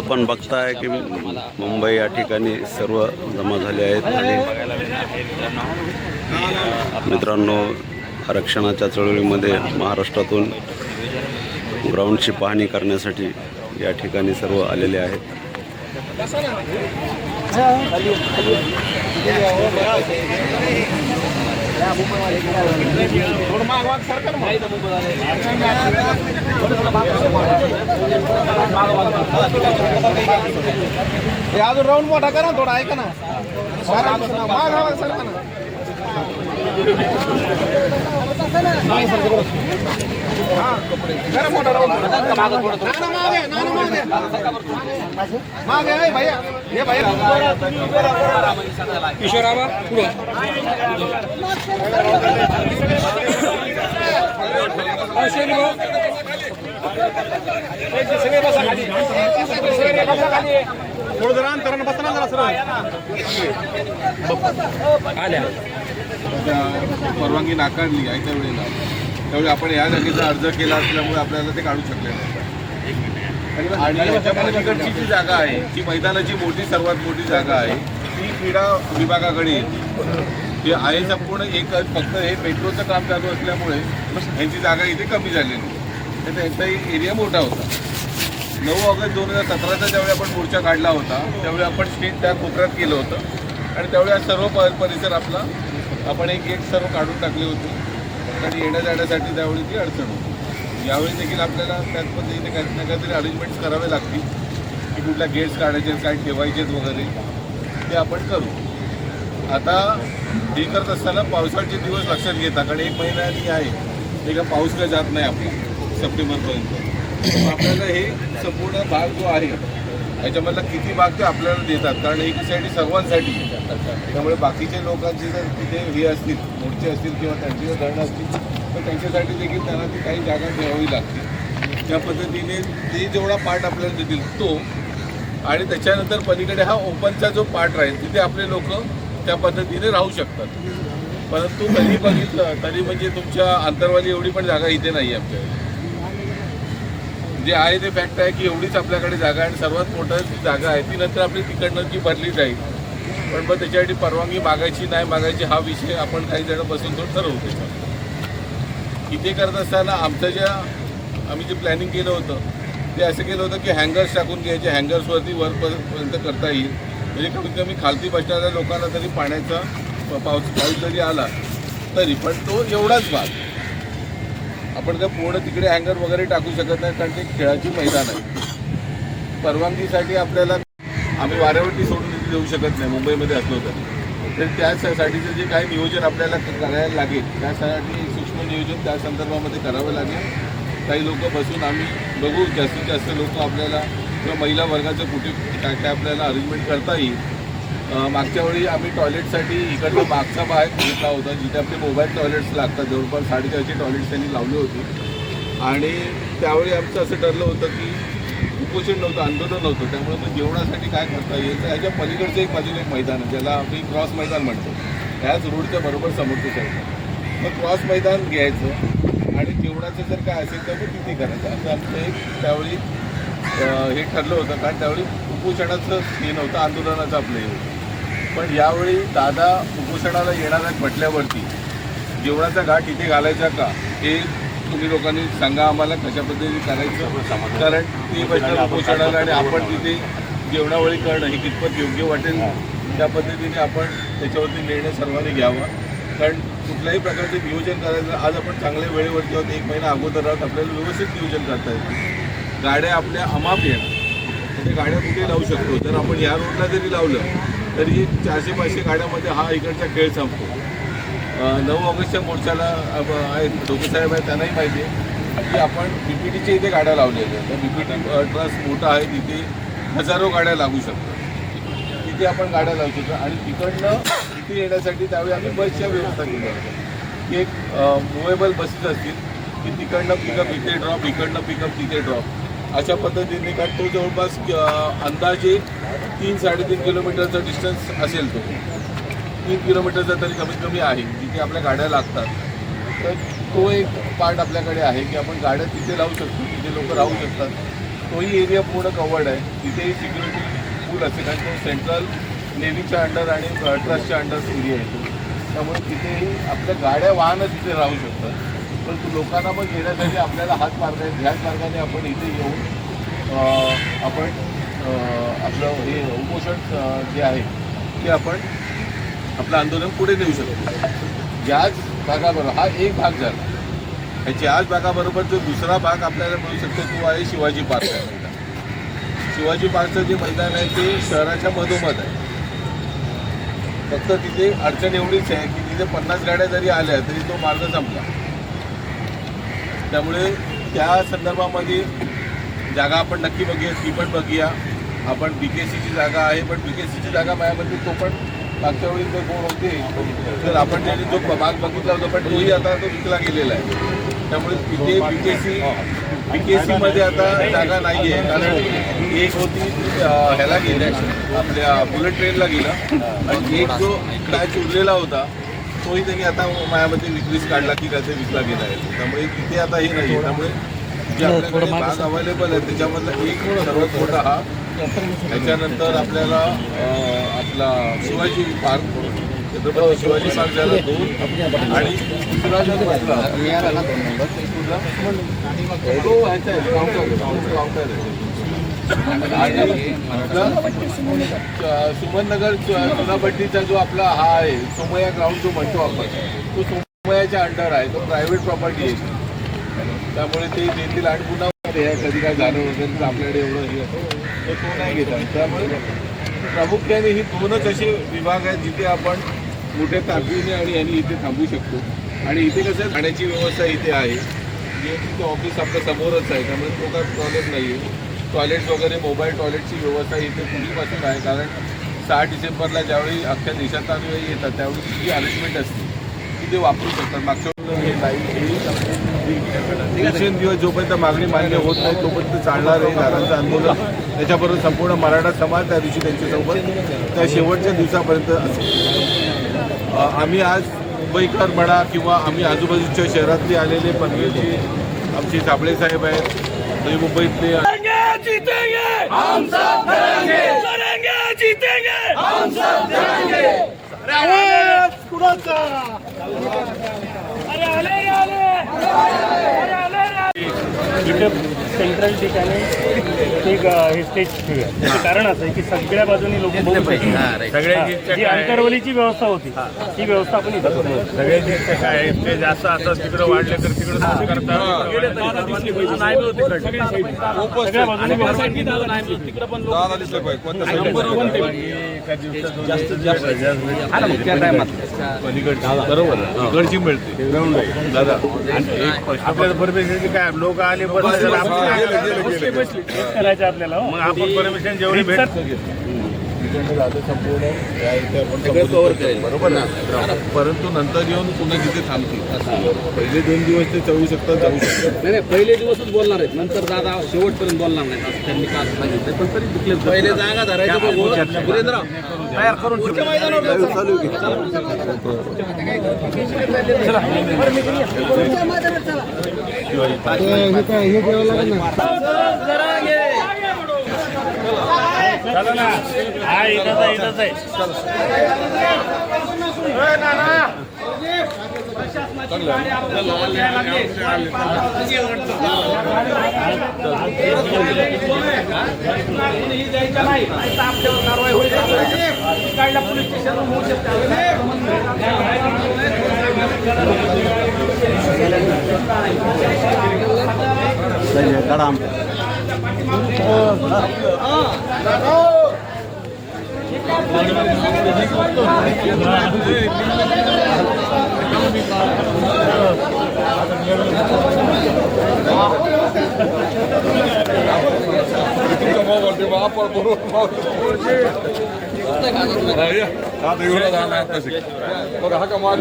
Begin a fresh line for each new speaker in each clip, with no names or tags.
आपण बघताय की मुंबई या ठिकाणी सर्व जमा झाले आहेत आणि मित्रांनो, आरक्षणाच्या चळवळीमध्ये महाराष्ट्रातून ग्राउंडची पाहणी करण्यासाठी या ठिकाणी सर्व आलेले आहेत.
अजून राऊंड मोठा करा थोडा, ऐका ना. मोठा राऊंड मागे भैया, हे भैया किशोराबा पुढे थोडं जरा अंतरानं बसना जरा सरळ आल्या.
परवानगी नाकारली आहे त्यावेळेला, त्यावेळी आपण या जागेचा अर्ज केला असल्यामुळे आपल्याला ते काढू शकले नाही. आणि याच्यामध्ये तिकडची जी जागा आहे, जी मैदानाची सर्वात मोठी जागा आहे, ती क्रीडा विभागाकडे येते. हे आहे संपूर्ण एक फक्त हे मेट्रोचं काम चालू असल्यामुळे यांची जागा इथे कमी झालेली, तर त्यांचा एरिया मोठा होता. 9 ऑगस्ट 2017चा ज्यावेळी आपण मोर्चा काढला होता, त्यावेळी आपण स्टेज त्या कोपऱ्यात केलं होतं आणि त्यावेळी आज सर्व परिसर आपला आपण एक सर्व काढून टाकली होती आणि येण्या जाण्यासाठी त्यावेळी ती अडचण होती. यावेळी देखील आपल्याला त्याच पद्धतीने काही ना काहीतरी अरेंजमेंट्स करावे लागतील की कुठल्या गेट्स काढायचे, काय ठेवायचेत वगैरे, ते आपण करू. आता हे करत असताना पावसाळ्याचे दिवस लक्षात घेता, कारण 1 महिना आहे, हे का पाऊस काय जात नाही आपला सप्टेंबरपर्यंत. आपल्याला हे संपूर्ण भाग जो आहे याच्यामधला किती भाग ते आपल्याला देतात, कारण एकीसाठी सर्वांसाठी. त्यामुळे बाकीच्या लोकांची जर तिथे हे असतील, मोर्चे असतील किंवा त्यांची जर धरणं असतील, तर त्यांच्यासाठी देखील त्यांना ती काही जागा ठेवावी लागते. त्या पद्धतीने ते जेवढा पार्ट आपल्याला देतील तो, आणि त्याच्यानंतर पलीकडे हा ओपनचा जो पार्ट राहील तिथे आपले लोक त्या पद्धतीने राहू शकतात. परंतु कधी बघितलं तरी म्हणजे तुमच्या अंतरवाली एवढी पण जागा इथे नाही आहे आपल्याकडे. जे आहे ते फॅक्ट आहे की एवढीच आपल्याकडे जागा आहे आणि सर्वात मोठी जी जागा आहे ती नंतर आपली तिकडनं जी भरली जाईल. पण मग त्याच्यासाठी परवानगी मागायची नाही मागायची हा विषय आपण काही जण बसून तो ठरवतो. इथे करत असताना आम्ही जे प्लॅनिंग केलं होतं ते असं केलं होतं की हँगर्स टाकून घ्यायचे, हँगर्सवरती वरपर्यंत करता येईल, म्हणजे कमीत कमी खालती बसणाऱ्या लोकांना तरी पाण्याचा पाऊस जरी आला तरी. पण तो एवढाच भाग आपण काय पूर्ण तिकडे हँगर वगैरे टाकू शकत नाही, कारण ते खेळाची मैदान आहे. परवानगीसाठी आपल्याला आम्ही वाऱ्यावरती सोडून तिथे देऊ शकत नाही मुंबईमध्ये असलो तर त्यासाठीचं जे काही नियोजन आपल्याला करायला लागेल त्यासाठी सूक्ष्म नियोजन त्या संदर्भामध्ये करावं लागेल. काही लोक बसून आम्ही बघू, जास्तीत जास्त लोक आपल्याला किंवा महिला वर्गाचं कुठे काय काय आपल्याला अरेंजमेंट करता येईल. मागच्या वेळी आम्ही टॉयलेटसाठी इकडचा मागचा भाग घेतला होता जिथे आपले मोबाईल टॉयलेट्स लागतात, जवळपास 450 टॉयलेट्स त्यांनी लावली होती. आणि त्यावेळी आमचं असं ठरलं होतं की उपोषण नव्हतं, आंदोलन नव्हतं, त्यामुळे मग जेवणासाठी काय करता येईल. तर ह्याच्या पलीकडचं एक बाजूला एक मैदान आहे ज्याला आम्ही क्रॉस मैदान म्हणतो, त्याच रोडच्या बरोबर समोरचं साईड. मग क्रॉस मैदान घ्यायचं आणि जेवणाचं जर काय असेल तर मग तिथे करायचं, असं आमचं एक त्यावेळी हे ठरलं होतं. कारण त्यावेळी उपोषणाचं हे नव्हतं, आंदोलनाचं आपलं हे होतं. पण यावेळी दादा उपोषणाला येणार आहेत म्हटल्यावरती जेवणाचा घाट इथे घालायचा का हे तुम्ही लोकांनी सांगा आम्हाला, कशा पद्धतीने करायचं. कारण ते बसणार उपोषणाला आणि आपण तिथे जेवणावळी करणं हे कितपत योग्य वाटेल त्या पद्धतीने आपण त्याच्यावरती निर्णय सर्वांनी घ्यावा. कारण कुठल्याही प्रकारचे नियोजन करायचं, आज आपण चांगल्या वेळेवरती आहोत, 1 महिना अगोदर आहोत, आपल्याला व्यवस्थित नियोजन करता येतं. गाड्या आपल्या अमाप येणार, ते गाड्या कुठे लावू शकतो. जर आपण या रोडला जरी लावलं तरी 400-500 गाड्यामध्ये हा इकडचा खेळ संपतो. 9 ऑगस्टच्या मोर्चाला आहेत डोकेसाहेब आहेत, त्यांनाही माहिती आहे की आपण BPTच्या इथे गाड्या लावलेल्या आहेत. तर BPT ट्रस्ट मोठा आहे, तिथे हजारो गाड्या लागू शकतात, तिथे आपण गाड्या लावू शकतो. आणि तिकडनं इथे येण्यासाठी त्यावेळी आम्ही बसच्या व्यवस्था केली आहे की एक मुव्हेबल बसेस असतील की तिकडनं पिकअप इथे ड्रॉप, इकडनं पिकअप तिथे ड्रॉप, अशा पद्धतीने. कारण तो जवळपास अंदाजे 3-3.5 किलोमीटरचा डिस्टन्स असेल, तो 3 किलोमीटरचा तरी कमीत कमी आहे जिथे आपल्या गाड्या लागतात. तर तो एक पार्ट आपल्याकडे आहे की आपण गाड्या तिथे लावू शकतो, तिथे लोक राहू शकतात. तोही एरिया पूर्ण कवर्ड आहे. तिथेही सिक्युरिटी फुल असते कारण तो सेंट्रल नेव्हीच्या अंडर आणि ट्रस्टच्या अंडर एरिया येतो. त्यामुळे तिथेही आपल्या गाड्या वाहनं तिथे राहू शकतात. परंतु लोकांना मग घेण्यासाठी आपल्याला हाच मार्ग आहे. ह्याच मार्गाने आपण इथे येऊन आपण आपलं हे उपोषण जे आहे ते आपण आपलं आंदोलन पुढे नेऊ शकतो. याच भागाबरोबर हा एक भाग झाला. ह्याच भागाबरोबर जो दुसरा भाग आपल्याला मिळू शकतो तो आहे शिवाजी पार्क मैदान. शिवाजी पार्कचं जे मैदान आहे ते शहराच्या मधोमध आहे. फक्त तिथे अडचण एवढीच आहे की तिथे 50 गाड्या जरी आल्या तरी तो मार्ग संपला. त्यामुळे त्या संदर्भामध्ये जागा आपण नक्की बघूया, ती पण बघूया. आपण BKCची जागा आहे, पण BKCची जागा माझ्यामध्ये तो पण मागच्या वेळी जो कोण होते तर आपण त्यांनी जो भाग बघितला होता पण तोही आता तो विकला गेलेला आहे. त्यामुळे तिथे BKCमध्ये आता जागा नाही आहे. कारण एक होती ह्याला गेल्या आपल्या बुलेट ट्रेनला गेला आणि एक जो बॅच उरलेला होता तोही त्यांनी आता माझ्यामध्ये विक्रीस काढला की काय ते विकला गेला आहे. त्यामुळे तिथे आता हे नाही आहे. त्यामुळे जे आपल्याकडे भाग अवेलेबल आहे त्याच्यामधला एक सर्वात मोठा हा. त्याच्यानंतर आपल्याला आपला शिवाजी पार्क छत्रपती शिवाजी पार्क झाला 2 आणि दुसरा जो बसला तो ह्याचा आहे काउंटर सुमननगर चुनाभट्टीचा जो आपला हा आहे सोमय्या ग्राउंड जो म्हणतो आपण तो सोमय्याच्या अंडर आहे. तो प्रायव्हेट प्रॉपर्टी आहे. त्यामुळे ते देतील आणि पुन्हा कधी काय झालं वगैरे तर आपल्याकडे एवढं हे तर तो नाही घेतात. त्यामुळे प्रामुख्याने ही 2च असे विभाग आहेत जिथे आपण मोठ्या ताकदीने आणि यांनी इथे थांबू शकतो. आणि इथे कसं आहे खाण्याची व्यवस्था इथे आहे. GMCचं ऑफिस आपल्या समोरच आहे. त्यामुळे तो काय प्रॉब्लेम नाही आहे. टॉयलेट्स वगैरे मोबाईल टॉयलेटची व्यवस्था इथे पूर्वीपासून आहे. कारण 6 डिसेंबरला ज्यावेळी अख्ख्या देशात येतात त्यावेळी जी अरेंजमेंट असते ती ते वापरू शकतात. मागच्या दिवस जोपर्यंत मागणी मान्य होत नाही तोपर्यंत चालणार आहे दादांचं आंदोलन. त्याच्याबरोबर संपूर्ण मराठा समाज त्या दिवशी त्यांच्यासोबत त्या शेवटच्या दिवसापर्यंत असेल. आम्ही आज मुंबईकर म्हणा किंवा आम्ही आजूबाजूच्या शहरातले आलेले पनवेलचे आमचे साबळे साहेब आहेत, नवी मुंबईतले
इथे सेंट्रल ठिकाणी एक हे स्टेज ठेवूया. कारण असं आहे की सगळ्या बाजूनी लोक बघू शकतात. जी अंतरवलीची व्यवस्था होती ती व्यवस्था आपण इथं करू.
सगळ्याचे काय ते जास्त आता तिकडे वाढले तर तिकडे
सगळ्या बाजूनी
तिकडे पण
बरोबर इकडची मिळते दादा.
आपल्याला परमिशन काय लोक आले
करायचं आपल्याला.
मग आपण परमिशन जेवढी भेट
बरोबर ना. परंतु नंतर येऊन पुन्हा तिथे थांबतील. पहिले 2 दिवस ते जाऊ शकतात.
नाही पहिले दिवसच बोलणार आहेत, नंतर दादा शेवटपर्यंत बोलणार नाहीत असं त्यांनी काल सांगितलं. पण तरी दुखले पहिले जागा धरायचं सुरेंद्र तयार करून
चला ना. हा इथंच आहे, इथंच आहे.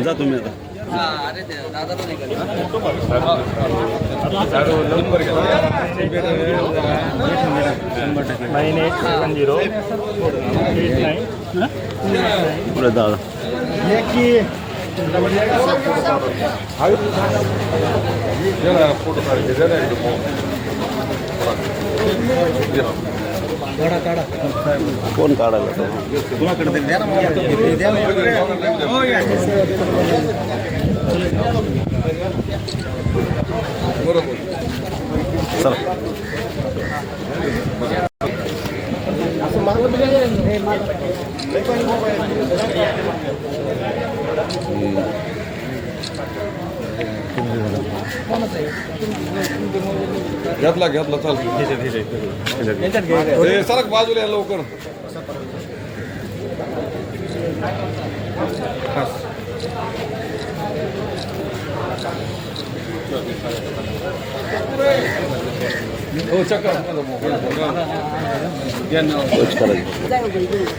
जा तुम्ही आता.
अरे दादाला नाही करत.
987089
पुढे दादा
फोटो काढले
कोण काढायला तो? चला.
घेतला चाल सरक बाजूला या लवकर. हो चक्कर
तोच करायचं.